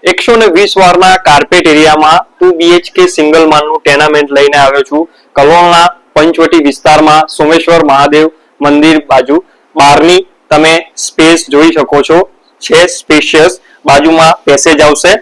120 વારના carpet એરિયામાં 2 BHK single માળનું tenement લઈને આવ્યો છું. કલોલના પંચવટી વિસ્તારમાં સોમેશ્વર મહાદેવ મંદિર બાજુ. બહારની તમે સ્પેસ જોઈ શકો છો, છે સ્પેશિયસ. બાજુમાં પેસેજ આવશે.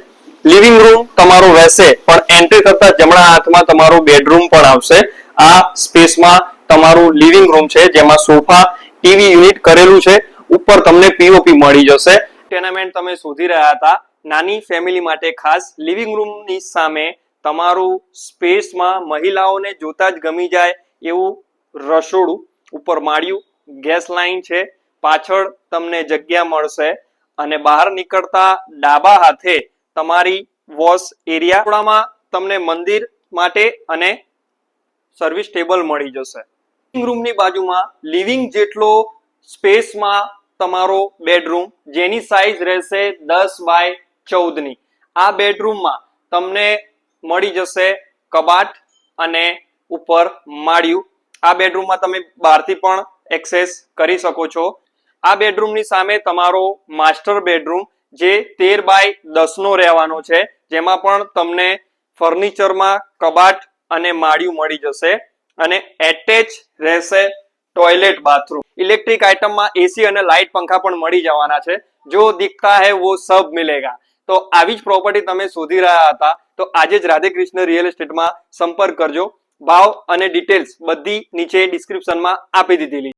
લિવિંગ રૂમ તમારો રહેશે, પણ એન્ટ્રી થતા જમણા હાથમાં તમારો બેડરૂમ પણ આવશે. આ સ્પેસમાં તમારું લિવિંગ રૂમ છે, જેમાં સોફા, ટીવી યુનિટ કરેલું છે. ઉપર તમને પીઓપી મળી જશે. ટેનામેન્ટ તમે શોધી રહ્યા હતા નાની ફેમિલી માટે ખાસ. લિવિંગ રૂમની સામે તમારું સ્પેસમાં મહિલાઓને જોતા જ ગમી જાય એવું રસોડું, ઉપર માળિયું, ગેસ લાઈન છે, પાછળ તમને જગ્યા મળશે અને બહાર નીકળતા ડાબા હાથે તમારી વોશ એરિયામાં તમને મંદિર માટે અને સર્વિસ ટેબલ મળી જશે. લિવિંગ રૂમની બાજુમાં લિવિંગ જેટલો સ્પેસમાં તમારો બેડરૂમ, જેની સાઈઝ રહેશે 10 બાય 14 ની. આ બેડરૂમમાં તમને મળી જશે કબાટ અને ઉપર માળિયું. આ બેડરૂમમાં તમે બહારથી પણ એક્સેસ કરી શકો છો. આ બેડરૂમની સામે તમારો માસ્ટર બેડરૂમ, જે 13 બાય 10 નો રહેવાનો છે, જેમાં પણ તમને ફર્નિચરમાં કબાટ અને માળિયું મળી જશે અને એટેચ રહેશે ટોયલેટ બાથરૂમ. ઇલેક્ટ્રિક આઇટમમાં એસી અને લાઇટ પંખા પણ મળી જવાના છે. જો દિખતા હૈ વો સબ મિલેગા. તો આવી જ પ્રોપર્ટી તમે શોધી રહ્યા હતા તો આજે જ રાધે કૃષ્ણ રિયલ એસ્ટેટમાં સંપર્ક કરજો. ભાવ અને ડિટેલ્સ બધી નીચે ડિસ્ક્રિપ્શનમાં આપી દીધેલી.